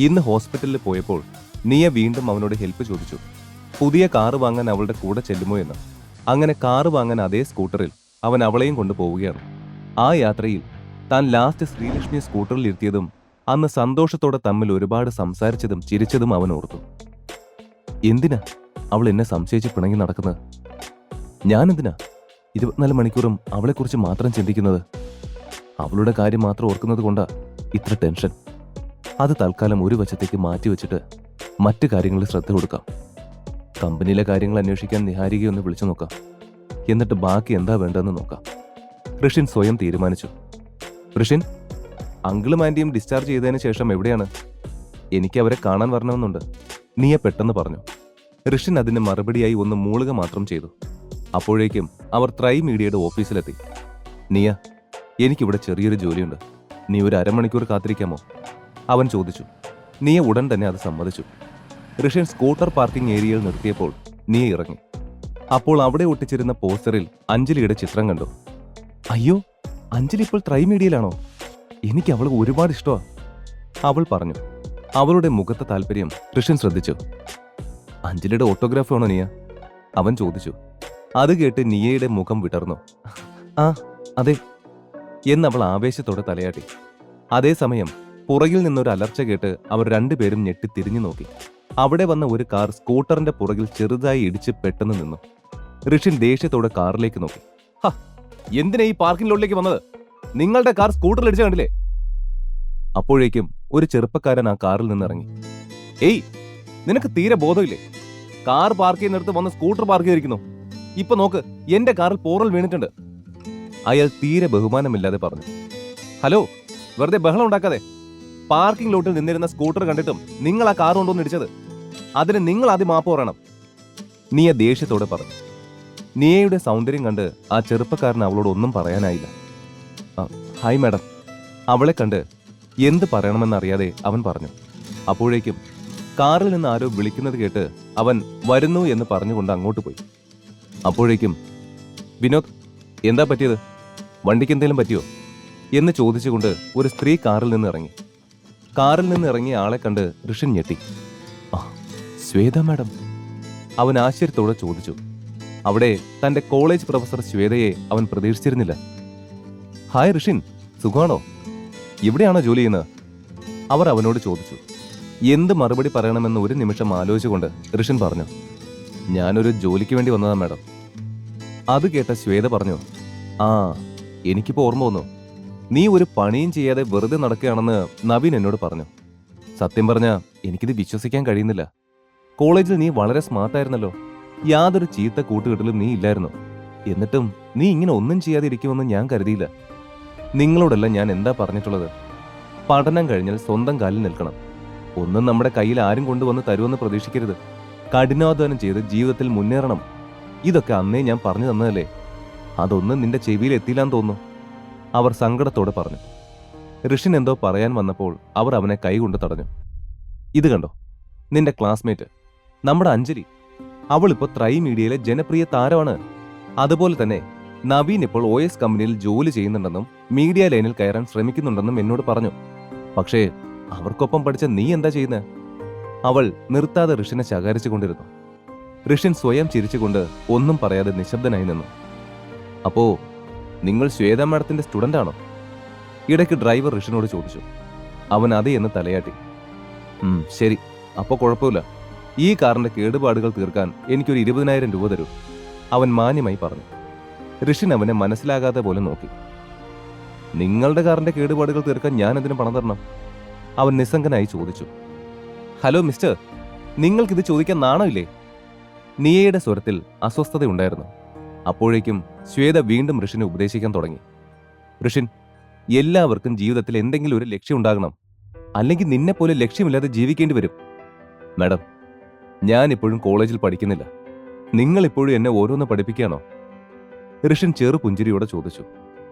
ഇന്ന് ഹോസ്പിറ്റലിൽ പോയപ്പോൾ നിയ വീണ്ടും അവനോട് ഹെൽപ്പ് ചോദിച്ചു. പുതിയ കാറ് വാങ്ങാൻ അവളുടെ കൂടെ ചെല്ലുമോ എന്ന്. അങ്ങനെ കാറ് വാങ്ങാൻ അതേ സ്കൂട്ടറിൽ അവൻ അവളെയും കൊണ്ട് പോവുകയാണ്. ആ യാത്രയിൽ താൻ ലാസ്റ്റ് ശ്രീലക്ഷ്മിയെ സ്കൂട്ടറിൽ ഇരുത്തിയതും അന്ന് സന്തോഷത്തോടെ തമ്മിൽ ഒരുപാട് സംസാരിച്ചതും ചിരിച്ചതും അവൻ ഓർത്തു. എന്തിനാ അവൾ എന്നെ സംശയിച്ച് പിണങ്ങി നടക്കുന്നത്? ഞാനെന്തിനാ 24 മണിക്കൂറും അവളെക്കുറിച്ച് മാത്രം ചിന്തിക്കുന്നത്? അവളുടെ കാര്യം മാത്രം ഓർക്കുന്നത് കൊണ്ടാ ഇത്ര ടെൻഷൻ. അത് തൽക്കാലം ഒരു വശത്തേക്ക് മാറ്റിവെച്ചിട്ട് മറ്റു കാര്യങ്ങളിൽ ശ്രദ്ധ കൊടുക്കാം. കമ്പനിയിലെ കാര്യങ്ങൾ അന്വേഷിക്കാൻ നിഹാരികയെ ഒന്ന് വിളിച്ചു നോക്കാം. എന്നിട്ട് ബാക്കി എന്താ വേണ്ടതെന്ന് നോക്കാം. ഋഷിൻ സ്വയം തീരുമാനിച്ചു. ഋഷിൻ, അങ്കിളും ആന്റിയും ഡിസ്ചാർജ് ചെയ്തതിന് ശേഷം എവിടെയാണ്? എനിക്ക് അവരെ കാണാൻ വരണമെന്നുണ്ട്, നിയ പെട്ടെന്ന് പറഞ്ഞു. ഋഷിൻ അതിന് മറുപടിയായി ഒന്ന് മൂളുക മാത്രം ചെയ്തു. അപ്പോഴേക്കും അവർ ത്രൈ മീഡിയയുടെ ഓഫീസിലെത്തി. നിയ, എനിക്കിവിടെ ചെറിയൊരു ജോലിയുണ്ട്, നീ ഒരു അരമണിക്കൂർ കാത്തിരിക്കാമോ? അവൻ ചോദിച്ചു. നിയ ഉടൻ തന്നെ അത് സമ്മതിച്ചു. ഋഷിൻ സ്കൂട്ടർ പാർക്കിംഗ് ഏരിയയിൽ നിർത്തിയപ്പോൾ നിയ ഇറങ്ങി. അപ്പോൾ അവിടെ ഒട്ടിച്ചിരുന്ന പോസ്റ്ററിൽ അഞ്ജലിയുടെ ചിത്രം കണ്ടു. അയ്യോ, അഞ്ജലി ഇപ്പോൾ ത്രൈ മീഡിയയിലാണോ? എനിക്ക് അവൾ ഒരുപാട് ഇഷ്ടമാ, അവൾ പറഞ്ഞു. അവളുടെ മുഖത്തെ താല്പര്യം ഋഷിൻ ശ്രദ്ധിച്ചു. അഞ്ജലിയുടെ ഓട്ടോഗ്രാഫ് ആണോ നിയ? അവൻ ചോദിച്ചു. അത് കേട്ട് നിയയുടെ മുഖം വിടർന്നു. ആ അതെ എന്നവൾ ആവേശത്തോടെ തലയാട്ടി. അതേസമയം പുറകിൽ നിന്നൊരു അലർച്ച കേട്ട് അവർ രണ്ടുപേരും ഞെട്ടി തിരിഞ്ഞു നോക്കി. അവിടെ വന്ന ഒരു കാർ സ്കൂട്ടറിന്റെ പുറകിൽ ചെറുതായി ഇടിച്ച് പെട്ടെന്ന് നിന്നു. ഋഷിൻ ദേഷ്യത്തോടെ കാറിലേക്ക് നോക്കി. എന്തിനാ ഈ പാർക്കിംഗ് ലോട്ടിലേക്ക് വന്നത്? നിങ്ങളുടെ കാർ സ്കൂട്ടറിൽ ഇടിച്ച് കണ്ടില്ലേ? അപ്പോഴേക്കും ഒരു ചെറുപ്പക്കാരൻ ആ കാറിൽ നിന്നിറങ്ങി. ഏയ്, നിനക്ക് തീരെ ബോധമില്ലേ? കാർ പാർക്ക് ചെയ്യുന്നിടത്ത് വന്ന് സ്കൂട്ടർ പാർക്ക് ചെയ്തിരിക്കുന്നു. ഇപ്പൊ നോക്ക്, എന്റെ കാറിൽ പോറൽ വീണിട്ടുണ്ട്. അയാൾ തീരെ ബഹുമാനമില്ലാതെ പറഞ്ഞു. ഹലോ, വെറുതെ ബഹളം ഉണ്ടാക്കാതെ. പാർക്കിംഗ് ലോട്ടിൽ നിന്നിരുന്ന സ്കൂട്ടർ കണ്ടിട്ടും നിങ്ങൾ ആ കാർ കൊണ്ടുവന്ന് ഇടിച്ചത്. അതിന് നിങ്ങൾ ആദ്യം മാപ്പ് പറയണം, നിയ ദേഷ്യത്തോടെ പറഞ്ഞു. നിയയുടെ സൗന്ദര്യം കണ്ട് ആ ചെറുപ്പക്കാരന് അവളോട് ഒന്നും പറയാനായില്ല. ഹായ് മാഡം, അവളെ കണ്ട് എന്ത് പറയണമെന്നറിയാതെ അവൻ പറഞ്ഞു. അപ്പോഴേക്കും കാറിൽ നിന്ന് ആരോ വിളിക്കുന്നത് കേട്ട് അവൻ വരുന്നു എന്ന് പറഞ്ഞുകൊണ്ട് അങ്ങോട്ട് പോയി. അപ്പോഴേക്കും വിനോദ്, എന്താ പറ്റിയത്? വണ്ടിക്ക് എന്തെങ്കിലും പറ്റിയോ എന്ന് ചോദിച്ചുകൊണ്ട് ഒരു സ്ത്രീ കാറിൽ നിന്ന് ഇറങ്ങി. കാറിൽ നിന്ന് ഇറങ്ങിയ ആളെ കണ്ട് ഋഷിൻ ഞെട്ടി. ശ്വേത മാഡം, അവൻ ആശ്ചര്യത്തോടെ ചോദിച്ചു. അവിടെ തന്റെ കോളേജ് പ്രൊഫസർ ശ്വേതയെ അവൻ പ്രതീക്ഷിച്ചിരുന്നില്ല. ഹായ് ഋഷിൻ, സുഖമാണോ? ഇവിടെയാണോ ജോലി ചെയ്യുന്നത്? അവർ അവനോട് ചോദിച്ചു. എന്ത് മറുപടി പറയണമെന്ന് ഒരു നിമിഷം ആലോചിച്ചുകൊണ്ട് ഋഷിൻ പറഞ്ഞു. ഞാനൊരു ജോലിക്ക് വേണ്ടി വന്നതാ മാഡം. അത് കേട്ട ശ്വേത പറഞ്ഞു. ആ, എനിക്കിപ്പോ ഓർമ്മ വന്നു. നീ ഒരു പണിയും ചെയ്യാതെ വെറുതെ നടക്കുകയാണെന്ന് നവീൻ എന്നോട് പറഞ്ഞു. സത്യം പറഞ്ഞാ എനിക്കിത് വിശ്വസിക്കാൻ കഴിയുന്നില്ല. കോളേജിൽ നീ വളരെ സ്മാർട്ടായിരുന്നല്ലോ, യാതൊരു ചീത്ത കൂട്ടുകെട്ടിലും നീ ഇല്ലായിരുന്നു. എന്നിട്ടും നീ ഇങ്ങനെ ഒന്നും ചെയ്യാതെ ഇരിക്കുമെന്ന് ഞാൻ കരുതിയില്ല. നിങ്ങളോടെല്ലാം ഞാൻ എന്താ പറഞ്ഞിട്ടുള്ളത്? പഠനം കഴിഞ്ഞാൽ സ്വന്തം കാലിൽ നിൽക്കണം. ഒന്നും നമ്മുടെ കയ്യിൽ ആരും കൊണ്ടുവന്ന് തരുമെന്ന് പ്രതീക്ഷിക്കരുത്. കഠിനാധ്വാനം ചെയ്ത് ജീവിതത്തിൽ മുന്നേറണം. ഇതൊക്കെ അന്നേ ഞാൻ പറഞ്ഞു തന്നതല്ലേ. അതൊന്നും നിന്റെ ചെവിയിൽ എത്തിയില്ലാന്ന് തോന്നുന്നു, അവർ സങ്കടത്തോടെ പറഞ്ഞു. ഋഷിൻ എന്തോ പറയാൻ വന്നപ്പോൾ അവർ അവനെ കൈകൊണ്ട് തടഞ്ഞു. ഇത് കണ്ടോ, നിന്റെ ക്ലാസ്മേറ്റ്, നമ്മുടെ അഞ്ജലി. അവൾ ഇപ്പോൾ ത്രൈ മീഡിയയിലെ ജനപ്രിയ താരമാണ്. അതുപോലെ തന്നെ നവീൻ ഇപ്പോൾ OS കമ്പനിയിൽ ജോലി ചെയ്യുന്നുണ്ടെന്നും മീഡിയ ലൈനിൽ കയറാൻ ശ്രമിക്കുന്നുണ്ടെന്നും എന്നോട് പറഞ്ഞു. പക്ഷേ അവർക്കൊപ്പം പഠിച്ച നീ എന്താ ചെയ്യുന്നത്? അവൾ നിർത്താതെ ഋഷിനെ ശകാരിച്ചുകൊണ്ടിരുന്നു. ഋഷിൻ സ്വയം ചിരിച്ചുകൊണ്ട് ഒന്നും പറയാതെ നിശബ്ദനായി നിന്നു. അപ്പോ നിങ്ങൾ ശ്വേത മാഡത്തിന്റെ സ്റ്റുഡന്റ് ആണോ? ഇടയ്ക്ക് ഡ്രൈവർ ഋഷിനോട് ചോദിച്ചു. അവൻ അതെ എന്ന് തലയാട്ടി. ശരി, അപ്പോ കുഴപ്പമില്ല. ഈ കാറിന്റെ കേടുപാടുകൾ തീർക്കാൻ എനിക്കൊരു 20,000 രൂപ തരൂ, അവൻ മാന്യമായി പറഞ്ഞു. ഋഷിൻ അവനെ മനസ്സിലാകാതെ പോലെ നോക്കി. നിങ്ങളുടെ കാറിന്റെ കേടുപാടുകൾ തീർക്കാൻ ഞാൻ എന്തിനു പണം തരണം? അവൻ നിസ്സംഗനായി ചോദിച്ചു. ഹലോ മിസ്റ്റർ, നിങ്ങൾക്കിത് ചോദിക്കാൻ നാണമില്ലേ? നിയയുടെ സ്വരത്തിൽ അസ്വസ്ഥതയുണ്ടായിരുന്നു. അപ്പോഴേക്കും ശ്വേത വീണ്ടും ഋഷിനെ ഉപദേശിക്കാൻ തുടങ്ങി. ഋഷിൻ, എല്ലാവർക്കും ജീവിതത്തിൽ എന്തെങ്കിലും ഒരു ലക്ഷ്യം ഉണ്ടാകണം, അല്ലെങ്കിൽ നിന്നെപ്പോലെ ലക്ഷ്യമില്ലാതെ ജീവിക്കേണ്ടി വരും. മാഡം, ഞാൻ ഇപ്പോഴും കോളേജിൽ പഠിക്കുന്നില്ല. നിങ്ങൾ ഇപ്പോഴും എന്നെ ഓരോന്ന് പഠിപ്പിക്കുകയാണോ? ഋഷിൻ ചെറു പുഞ്ചിരിയോടെ ചോദിച്ചു.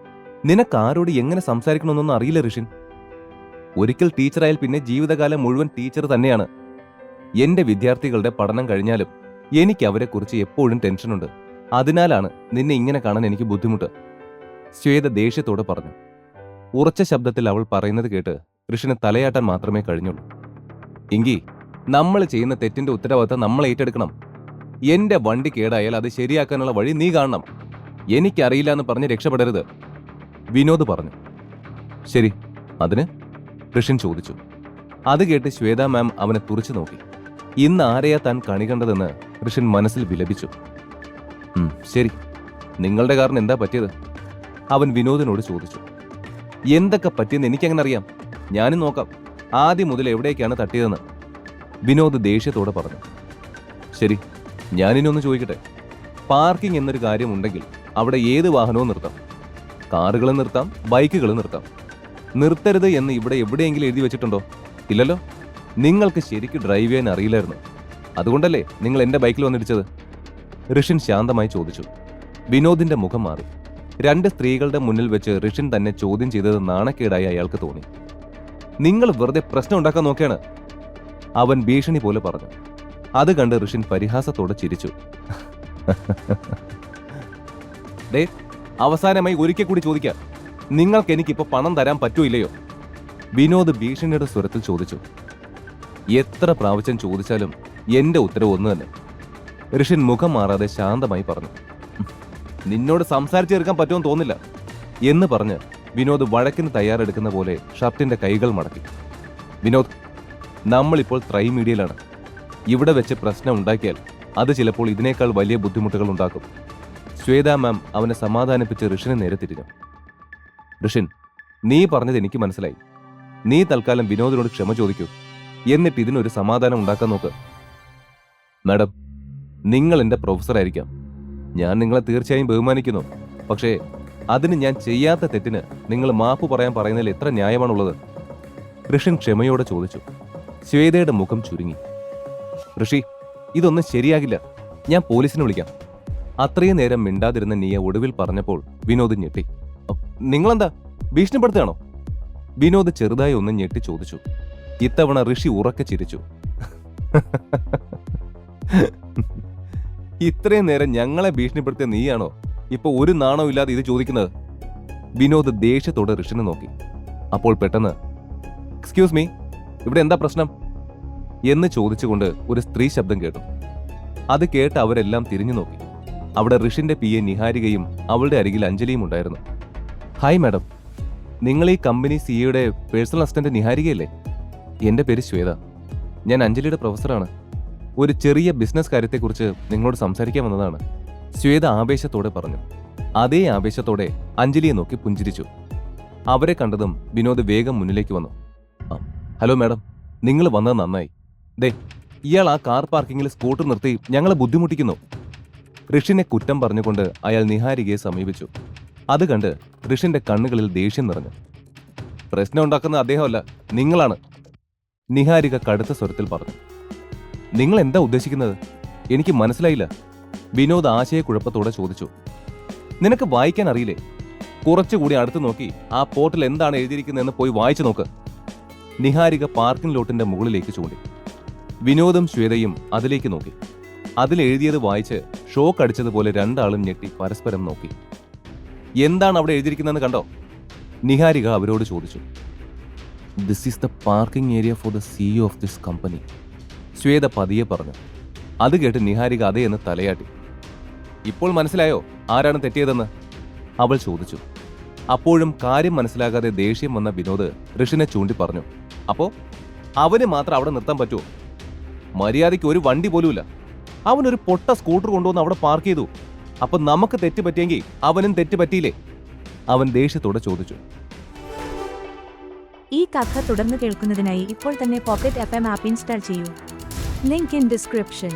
നിനക്ക് ആരോട് എങ്ങനെ സംസാരിക്കണമെന്നൊന്നും അറിയില്ല ഋഷിൻ. ഒരിക്കൽ ടീച്ചറായാൽ പിന്നെ ജീവിതകാലം മുഴുവൻ ടീച്ചർ തന്നെയാണ്. എന്റെ വിദ്യാർത്ഥികളുടെ പഠനം കഴിഞ്ഞാലും എനിക്ക് അവരെക്കുറിച്ച് എപ്പോഴും ടെൻഷനുണ്ട്. അതിനാലാണ് നിന്നെ ഇങ്ങനെ കാണാൻ എനിക്ക് ബുദ്ധിമുട്ട്, ശ്വേത ദേഷ്യത്തോടെ പറഞ്ഞു. ഉറച്ച ശബ്ദത്തിൽ അവൾ പറയുന്നത് കേട്ട് ഋഷിന് തലയാട്ടാൻ മാത്രമേ കഴിഞ്ഞുള്ളൂ. എങ്കിൽ നമ്മൾ ചെയ്യുന്ന തെറ്റിന്റെ ഉത്തരവാദിത്തം നമ്മൾ ഏറ്റെടുക്കണം. എന്റെ വണ്ടി കേടായാൽ അത് ശരിയാക്കാനുള്ള വഴി നീ കാണണം. എനിക്കറിയില്ല എന്ന് പറഞ്ഞ് രക്ഷപ്പെടരുത്. വിനോദ് പറഞ്ഞു. ശരി, അതിന്? ഋഷിൻ ചോദിച്ചു. അത് കേട്ട് ശ്വേത മാം അവനെ തുറച്ചു നോക്കി. ഇന്ന് ആരെയാ താൻ കണി കണ്ടതെന്ന് ഋഷിൻ മനസ്സിൽ വിലപിച്ചു. ശരി, നിങ്ങളുടെ കാരണം എന്താ പറ്റിയത്? അവൻ വിനോദിനോട് ചോദിച്ചു. എന്തൊക്കെ പറ്റിയെന്ന് എനിക്കങ്ങനെ അറിയാം. ഞാനും നോക്കാം ആദ്യം മുതൽ എവിടേക്കാണ് തട്ടിയതെന്ന് വിനോദ് ദേഷ്യത്തോടെ പറഞ്ഞു. ശരി, ഞാനിനൊന്ന് ചോദിക്കട്ടെ. പാർക്കിംഗ് എന്നൊരു കാര്യമുണ്ടെങ്കിൽ അവിടെ ഏത് വാഹനവും നിർത്താം. കാറുകൾ നിർത്താം, ബൈക്കുകൾ നിർത്താം. നിർത്തരുത് എന്ന് ഇവിടെ എവിടെയെങ്കിലും എഴുതി വെച്ചിട്ടുണ്ടോ? ഇല്ലല്ലോ. നിങ്ങൾക്ക് ശരിക്കും ഡ്രൈവ് ചെയ്യാൻ അറിയില്ലായിരുന്നു. അതുകൊണ്ടല്ലേ നിങ്ങൾ എന്റെ ബൈക്കിൽ വന്നിടിച്ചത്? ഋഷിൻ ശാന്തമായി ചോദിച്ചു. വിനോദിന്റെ മുഖം മാറി. രണ്ട് സ്ത്രീകളുടെ മുന്നിൽ വെച്ച് ഋഷിൻ തന്നെ ചോദ്യം ചെയ്തത് നാണക്കേടായി അയാൾക്ക് തോന്നി. നിങ്ങൾ വെറുതെ പ്രശ്നം ഉണ്ടാക്കാൻ നോക്കിയാണ്, അവൻ ഭീഷണി പോലെ പറഞ്ഞു. അത് കണ്ട് ഋഷിൻ പരിഹാസത്തോടെ ചിരിച്ചു. ഡേ, അവസാനമായി ഒരിക്കൽ കൂടി ചോദിക്കാം, നിങ്ങൾക്ക് എനിക്കിപ്പോ പണം തരാൻ പറ്റൂ ഇല്ലയോ? വിനോദ് ഭീഷണിയുടെ സ്വരത്തിൽ ചോദിച്ചു. എത്ര പ്രാവശ്യം ചോദിച്ചാലും എന്റെ ഉത്തരവ് ഒന്ന് തന്നെ, ഋഷിൻ മുഖം മാറാതെ ശാന്തമായി പറഞ്ഞു. നിന്നോട് സംസാരിച്ചു തീർക്കാൻ പറ്റുമെന്ന് തോന്നില്ല എന്ന് പറഞ്ഞ് വിനോദ് വഴക്കിന് തയ്യാറെടുക്കുന്ന പോലെ ഷർട്ടിന്റെ കൈകൾ മടക്കി. വിനോദ്, നമ്മളിപ്പോൾ ത്രൈ മീഡിയയിലാണ്. ഇവിടെ വെച്ച് പ്രശ്നം ഉണ്ടാക്കിയാൽ അത് ചിലപ്പോൾ ഇതിനേക്കാൾ വലിയ ബുദ്ധിമുട്ടുകൾ ഉണ്ടാക്കും. ശ്വേത മാം അവനെ സമാധാനിപ്പിച്ച് ഋഷിനെ നേരെ തിരിഞ്ഞു. ഋഷിൻ, നീ പറഞ്ഞത് എനിക്ക് മനസ്സിലായി. നീ തൽക്കാലം വിനോദിനോട് ക്ഷമ ചോദിക്കൂ. എന്നിട്ട് ഇതിനൊരു സമാധാനം ഉണ്ടാക്കാൻ നോക്ക്. മാഡം, നിങ്ങൾ എന്റെ പ്രൊഫസറായിരിക്കാം. ഞാൻ നിങ്ങളെ തീർച്ചയായും ബഹുമാനിക്കുന്നു. പക്ഷേ അതിന് ഞാൻ ചെയ്യാത്ത തെറ്റിന് നിങ്ങൾ മാപ്പ് പറയാൻ പറയുന്നതിൽ എത്ര ന്യായമാണുള്ളത്? ഋഷിൻ ക്ഷമയോടെ ചോദിച്ചു. ശ്വേതയുടെ മുഖം ചുരുങ്ങി. ഋഷി, ഇതൊന്നും ശരിയാകില്ല. ഞാൻ പോലീസിനെ വിളിക്കാം. അത്രയും നേരം മിണ്ടാതിരുന്ന നീയ ഒടുവിൽ പറഞ്ഞപ്പോൾ വിനോദ് ഞെട്ടി. നിങ്ങളെന്താ ഭീഷണിപ്പെടുത്തുകയാണോ? വിനോദ് ചെറുതായി ഒന്ന് ഞെട്ടി ചോദിച്ചു. ഇത്തവണ ഋഷി ഉറക്കെ ചിരിച്ചു. ഇത്രയും നേരം ഞങ്ങളെ ഭീഷണിപ്പെടുത്തിയ നീയാണോ ഇപ്പൊ ഒരു നാണവും ഇല്ലാതെ ഇത് ചോദിക്കുന്നത്? വിനോദ് ദേഷ്യത്തോടെ ഋഷിനെ നോക്കി. അപ്പോൾ പെട്ടെന്ന്, എക്സ്ക്യൂസ് മീ, ഇവിടെ എന്താ പ്രശ്നം എന്ന് ചോദിച്ചുകൊണ്ട് ഒരു സ്ത്രീ ശബ്ദം കേട്ടു. അത് കേട്ട് അവരെല്ലാം തിരിഞ്ഞു നോക്കി. അവിടെ ഋഷിന്റെ PA നിഹാരികയും അവളുടെ അരികിൽ അഞ്ജലിയും ഉണ്ടായിരുന്നു. ഹായ് മാഡം, നിങ്ങൾ ഈ കമ്പനി സിഇയുടെ പേഴ്സണൽ അസിസ്റ്റന്റ് നിഹാരികയല്ലേ? എന്റെ പേര് ശ്വേത. ഞാൻ അഞ്ജലിയുടെ പ്രൊഫസറാണ്. ഒരു ചെറിയ ബിസിനസ് കാര്യത്തെക്കുറിച്ച് നിങ്ങളോട് സംസാരിക്കാൻ വന്നതാണ്. ശ്വേത ആവേശത്തോടെ പറഞ്ഞു. അതേ ആവേശത്തോടെ അഞ്ജലിയെ നോക്കി പുഞ്ചിരിച്ചു. അവരെ കണ്ടതും വിനോദ് വേഗം മുന്നിലേക്ക് വന്നു. ഹലോ മാഡം, നിങ്ങൾ വന്നത് നന്നായി. ദേ, ഇയാൾ ആ കാർ പാർക്കിങ്ങിൽ സ്കൂട്ടർ നിർത്തി ഞങ്ങളെ ബുദ്ധിമുട്ടിക്കുന്നു. ഋഷിനെ കുറ്റം പറഞ്ഞുകൊണ്ട് അയാൾ നിഹാരികയെ സമീപിച്ചു. അത് കണ്ട് ഋഷിന്റെ കണ്ണുകളിൽ ദേഷ്യം നിറഞ്ഞു. പ്രശ്നം ഉണ്ടാക്കുന്ന അദ്ദേഹമല്ല, നിങ്ങളാണ്, നിഹാരിക കടുത്ത സ്വരത്തിൽ പറഞ്ഞു. നിങ്ങൾ എന്താ ഉദ്ദേശിക്കുന്നത്? എനിക്ക് മനസ്സിലായില്ല. വിനോദ് ആശയക്കുഴപ്പത്തോടെ ചോദിച്ചു. നിനക്ക് വായിക്കാൻ അറിയില്ലേ? കുറച്ചുകൂടി അടുത്ത് നോക്കി ആ പോർട്ടിൽ എന്താണ് എഴുതിയിരിക്കുന്നതെന്ന് പോയി വായിച്ചു നോക്ക്. നിഹാരിക പാർക്കിംഗ് ലോട്ടിന്റെ മുകളിലേക്ക് ചൂണ്ടി. വിനോദും ശ്വേതയും അതിലേക്ക് നോക്കി. അതിലെഴുതിയത് വായിച്ച് ഷോക്ക് അടിച്ചതുപോലെ രണ്ടാളും ഞെട്ടി പരസ്പരം നോക്കി. എന്താണ് അവിടെ എഴുതിയിരിക്കുന്നതെന്ന് കണ്ടോ? നിഹാരിക അവരോട് ചോദിച്ചു. This is the parking area for the CEO of this company, Shweta പതിയെ പറഞ്ഞു. അത് കേട്ട് നിഹാരിക അതേ എന്ന് തലയാട്ടി. ഇപ്പോൾ മനസ്സിലായോ ആരാണ് തെറ്റിയതെന്ന് അവൾ ചോദിച്ചു. അപ്പോഴും കാര്യം മനസ്സിലാകാതെ ദേഷ്യം വന്ന വിനോദ് ഋഷിനെ ചൂണ്ടി പറഞ്ഞു. അപ്പോ അവന് മാത്രം അവിടെ നിർത്താൻ പറ്റുമോ? മര്യാദയ്ക്ക് ഒരു വണ്ടി പോലുമില്ല. അവനൊരു പൊട്ട സ്കൂട്ടർ കൊണ്ടുവന്ന് അവിടെ പാർക്ക് ചെയ്തു. അപ്പൊ നമുക്ക് തെറ്റ് പറ്റിയെങ്കിൽ അവനും തെറ്റ് പറ്റിയില്ലേ? അവൻ ദേഷ്യത്തോടെ ചോദിച്ചു. ഈ കഥ തുടർന്ന് കേൾക്കുന്നതിനായി ഇപ്പോൾ തന്നെ പോക്കറ്റ് FM ആപ്പ് ഇൻസ്റ്റാൾ ചെയ്യൂ. Link in description.